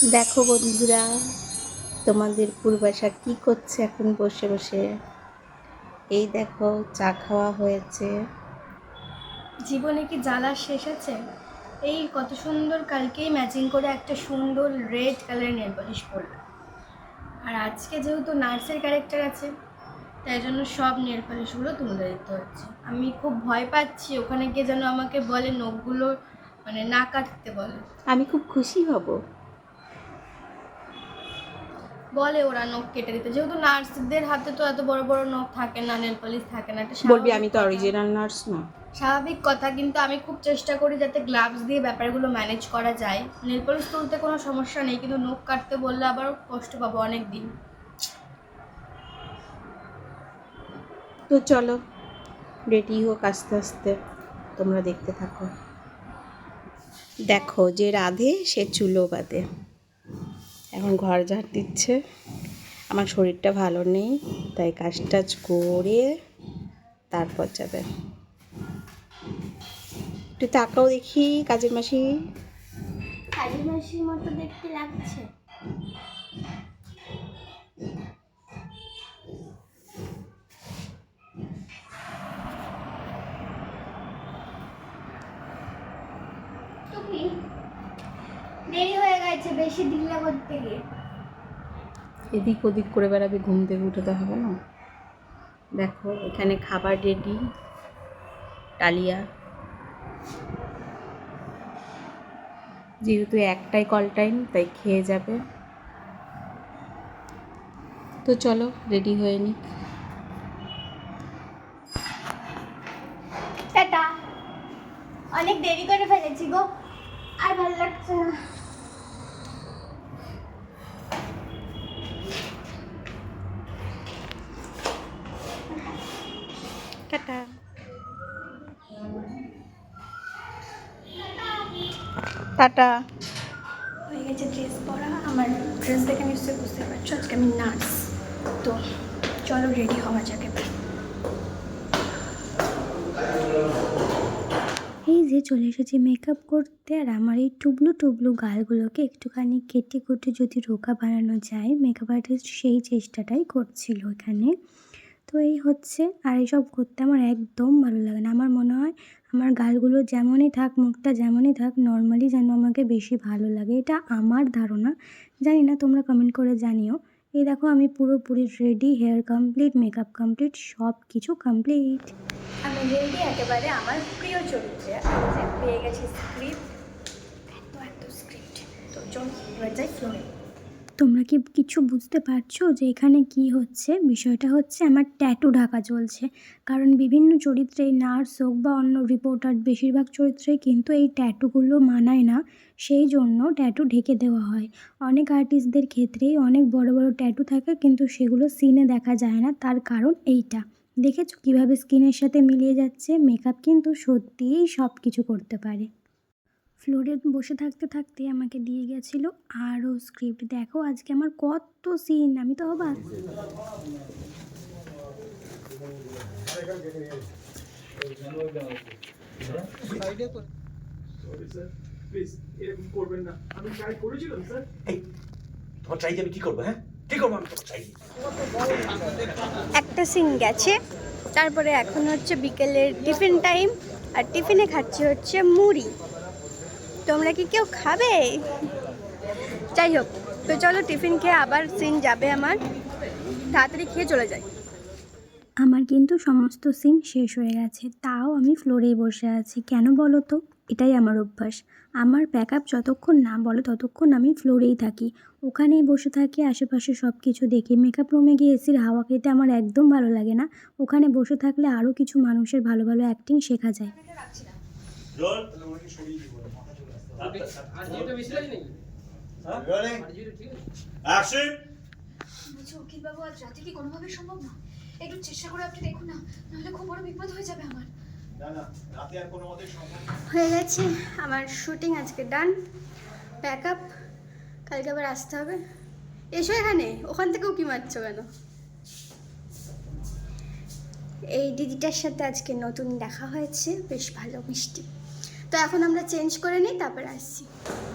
দেখো বন্ধুরা, তোমাদের পূর্বাশা কি করছে এখন বসে বসে। এই দেখো, চা খাওয়া হয়েছে। জীবনে কি জ্বালা শেষ আছে? এই কত সুন্দর কালকেই ম্যাচিং করে একটা সুন্দর রেড কালারের নেল পলিশ পরলাম। আর আজকে যেহেতু নার্সের ক্যারেক্টার আছে, তাই জন্য সব নেল পলিশগুলো তুলে দিতে হচ্ছে। আমি খুব ভয় পাচ্ছি ওখানে গিয়ে যেন আমাকে বলে নখগুলো মানে না কাটতে বলে। আমি খুব খুশি হব। বলে ওরা নখ কেটে দিতে, যেহেতু নার্সদের হাতে তো এত বড় বড় নখ থাকে না, নেল পলিশ থাকে না। এটা বলবি স্বাভাবিক আমি তো কথা। অরিজিনাল নার্স না। স্বাভাবিক কথা, কিন্তু আমি খুব চেষ্টা করি যাতে গ্লাভস দিয়ে ব্যাপারগুলো ম্যানেজ করা যায়। নেল পলিশ তুলতে কোনো সমস্যা নেই, কিন্তু নখ কাটতে বললে আবার কষ্ট পাবো অনেক দিন। তো চলো, রেডি হোক আস্তে আস্তে, তোমরা দেখতে থাকো। দেখো, যে রাধে সে চুলো বাঁধে। এখন ঘর ঝাড় দিচ্ছে। আমার শরীরটা ভালো নেই, তাই কাজ টাজ করে তারপর যাবে। একটু তাকাও দেখি কাজের মাসি। কাজী মাসির মতো দেখতে লাগছে। তুমি দেরি হয়ে গেছে বেশি ঢিলা করতে গিয়ে। এদিক ওদিক করে বেড়াবে, ঘুম থেকে উঠতে হবে না। দেখো, এখানে খাবার রেডি। ডালিয়া, যেহেতু একটাই কল টাইম, তাই খেয়ে যাবে। তো চলো, রেডি হয়ে নি। টাটা। অনেক দেরি করে ফেলেছি গো, আর ভালো লাগছে না। টাটা। টাটা। হয়ে গেছে ড্রেস পরা। আমার ড্রেস দেখে নিশ্চয়ই বুঝতে পারছো আজকে আমি নার্স। তো চলো রেডি হওয়া যাক এবার। এই যে চলে এসেছি মেকআপ করতে, আর আমার এই টুবলু টুবলু গালগুলোকে একটুখানি কেটে কুটে যদি রোগা বানানো যায়, মেকআপ আর্টিস্ট সেই চেষ্টাটাই করছিল এখানে। তো এই হচ্ছে, আর এইসব করতে আমার একদম ভালো লাগে না। আমার মনে হয় আমার গালগুলো যেমনই থাক, মুখটা যেমনই থাক, নর্মালি যেন আমাকে বেশি ভালো লাগে। এটা আমার ধারণা, জানি না, তোমরা কমেন্ট করে জানিও। এই দেখো, আমি পুরোপুরি ready, hair complete, makeup complete, সব কিছু কমপ্লিট। আমি রেডি একেবারে আমার প্রিয় চরিত্রে। আমি যে পেয়ে গেছি স্ক্রিপ্ট, এত স্ক্রিপ্ট। তো চল এবার যাই ফ্লোরে। তোমরা কি কিছু বুঝতে পারছো যে এখানে কি হচ্ছে? বিষয়টা হচ্ছে আমার ট্যাটু ঢাকা চলছে। কারণ বিভিন্ন চরিত্রে, নার্স হোক বা অন্য রিপোর্টার, বেশিরভাগ চরিত্রেই কিন্তু এই ট্যাটুগুলো মানায় না, সেই জন্য ট্যাটু ঢেকে দেওয়া হয়। অনেক আর্টিস্টদের ক্ষেত্রেই অনেক বড় বড় ট্যাটু থাকে, কিন্তু সেগুলো সিনে দেখা যায় না। তার কারণ এইটা। দেখেছো কীভাবে স্কিনের সাথে মিলিয়ে যাচ্ছে? মেকআপ কিন্তু সত্যিই সব কিছু করতে পারে। ফ্লোরে বসে থাকতে থাকতে আমাকে দিয়ে গেছিলো আরও স্ক্রিপ্ট। দেখো আজকে আমার কত সিন, আমি তো অবাক। একটা সিন গেছে, তারপরে এখন হচ্ছে বিকেলের টিফিন টাইম, আর টিফিনে খাচ্ছি হচ্ছে মুড়ি। তোমরা কি কেউ খাবে? যাই হোক, তো চলো টিফিন খেয়ে আবার সিন যাবে আমার, তাড়াতাড়ি খেয়ে চলে যাই। আমার কিন্তু সমস্ত সিন শেষ হয়ে গেছে, তাও আমি ফ্লোরেই বসে আছি। কেন বলো তো? এটাই আমার অভ্যাস। আমার প্যাকআপ যতক্ষণ না বলে ততক্ষণ আমি ফ্লোরেই থাকি, ওখানেই বসে থাকি, আশেপাশে সব কিছু দেখি। মেকআপ রুমে গিয়ে এসির হাওয়া খেতে আমার একদম ভালো লাগে না। ওখানে বসে থাকলে আরও কিছু মানুষের ভালো ভালো অ্যাক্টিং শেখা যায়। উকিলবাবু, আজ রাতে কি কোনোভাবে সম্ভব না? একটু চেষ্টা করে আপনি দেখুন না, নাহলে খুব বড় বিপদ হয়ে যাবে আমার। হয়ে গেছে আমার শুটিং আজকে ডান। প্যাকআপ, কালকে আবার আসতে হবে। এসো এখানে, ওখান থেকেও কি মারছো কেন? এই দিদিটার সাথে আজকে নতুন দেখা হয়েছে, বেশ ভালো মিষ্টি। তো এখন আমরা চেঞ্জ করে নিই, তারপরে আসছি।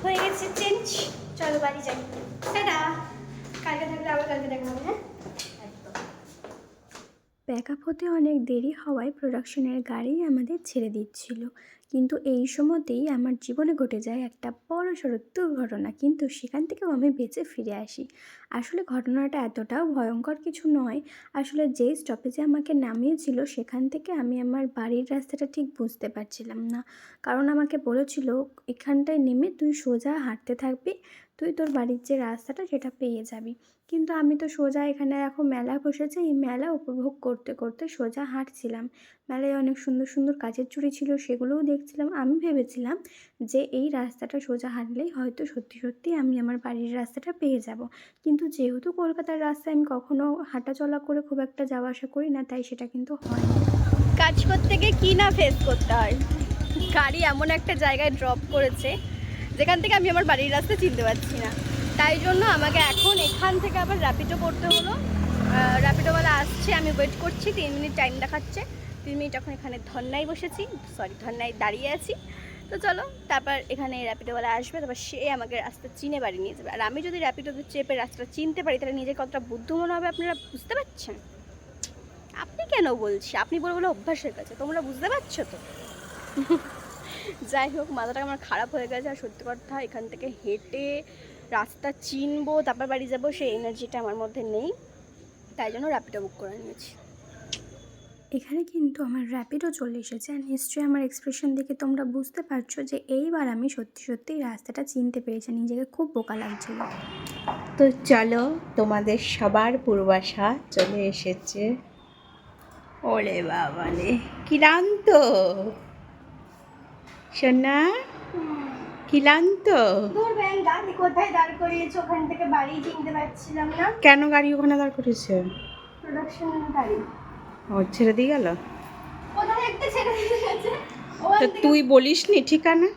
হয়ে গেছে চেঞ্জ, চলো বাড়ি যাই। টাটা, কালকে থাকলে আবার কালকে দেখা হবে। হ্যাঁ, ব্যাক আপ হতে অনেক দেরি হওয়ায় প্রোডাকশনের গাড়ি আমাদের ছেড়ে দিচ্ছিল, কিন্তু এই সময়তেই আমার জীবনে ঘটে যায় একটা বড়সড় দুর্ঘটনা, কিন্তু সেখান থেকেও আমি বেঁচে ফিরে আসি। আসলে ঘটনাটা এতটাও ভয়ঙ্কর কিছু নয়। আসলে যেই স্টপেজে আমাকে নামিয়েছিল সেখান থেকে আমি আমার বাড়ির রাস্তাটা ঠিক বুঝতে পারছিলাম না, কারণ আমাকে বলেছিল এখানটায় নেমে তুই সোজা হাঁটতে থাকবি, তুই তোর বাড়ির যে রাস্তাটা সেটা পেয়ে যাবি। কিন্তু আমি তো সোজা, এখানে এখন মেলা বসেছে, এই মেলা উপভোগ করতে করতে সোজা হাঁটছিলাম। মেলায় অনেক সুন্দর সুন্দর কাচের চুড়ি ছিল, সেগুলোও দেখছিলাম। আমি ভেবেছিলাম যে এই রাস্তাটা সোজা হাঁটলেই হয়তো সত্যি সত্যি আমি আমার বাড়ির রাস্তাটা পেয়ে যাব, কিন্তু যেহেতু কলকাতার রাস্তায় আমি কখনো হাঁটা চলা করে খুব একটা যাওয়া আসা করি না, তাই সেটা কিন্তু হয় না। কাজ করতে গিয়ে কী না ফেস করতে হয়। গাড়ি এমন একটা জায়গায় ড্রপ করেছে যেখান থেকে আমি আমার বাড়ির রাস্তা চিনতে পারছি না, তাই জন্য আমাকে এখন এখান থেকে আবার র্যাপিডো করতে হলো। র্যাপিডোওয়ালা আসছে, আমি ওয়েট করছি, 3 মিনিট টাইম দেখাচ্ছে। 3 মিনিট এখন এখানে ধর্নায় বসেছি, ধর্নায় দাঁড়িয়ে আছি। তো চলো, তারপর এখানে র্যাপিডোওয়ালা আসবে, তারপর সে আমাকে রাস্তা চিনে বাড়ি নিয়ে যাবে। আর আমি যদি র্যাপিডোতে চেপে রাস্তাটা চিনতে পারি তাহলে নিজের কতটা বুদ্ধিমান হবে আপনারা বুঝতে পারছেন? আপনি কেন বলছি, আপনি বলে বলে অভ্যাস হয়ে গেছে, তোমরা বুঝতে পারছো তো? যাই হোক, মাথাটা আমার খারাপ হয়ে গেছে। আর সত্যি কথা, এখান থেকে হেঁটে রাস্তা চিনবো তারপর বাড়ি যাবো সেই এনার্জিটা আমার মধ্যে নেই, তাই জন্য র্যাপিডো বুক করে নিয়েছি। এখানে কিন্তু আমার র্যাপিডো চলে এসেছে, আর নিশ্চয়ই আমার এক্সপ্রেশন দেখে তোমরা বুঝতে পারছো যে এইবার আমি সত্যি সত্যি রাস্তাটা চিনতে পেরেছি, নিজেকে খুব বোকা লাগছিল। তো চলো, তোমাদের সবার পূর্বাশা চলে এসেছে। ওরে বাবালে, ক্লান্ত সোনা, ক্লান্ত? দূর ব্যাং, গাড়ি কোথায় দাঁড় করিয়েছো? ওখান থেকে বাড়ি চিনতে পারছিলাম না। কেন গাড়ি ওখানে দাঁড় করেছে? প্রোডাকশন গাড়ি ও ছেড়ে দিয়ে গেল? কোথায় একটা ছেড়ে দিয়ে গেছে। তো তুই বলিসনি ঠিকানা?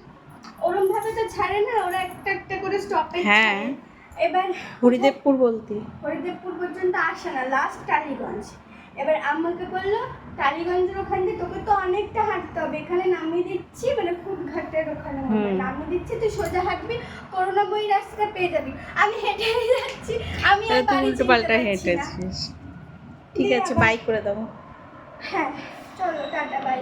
ওরম ভাবে তো ছাড়ে না, ওরা একটা একটা করে স্টপেজ হ্যাঁ, ছাড়ে। এবার হরিদেবপুর বলতি? হরিদেবপুর পর্যন্ত আসে না, লাস্ট টালিগঞ্জ। এবার আমাকে বললো টালিগঞ্জের ওখান থেকে তোকে তো অনেকটা হাঁটতে হবে, এখানে নামিয়ে দিচ্ছি, মানে ফুটঘাটের ওখানে নামিয়ে দিচ্ছি, তুই সোজা হাঁটবি, করুণাময়ী রাস্তা পেয়ে যাবি। আমি হেঁটে যাচ্ছি, আমি আর বাড়ি উল্টো চিনতে পাল্টা পারছি না। হেঁটেছিস। ঠিক আছে, বাই করে দেবো। হ্যাঁ, চলো টাটা, বাই।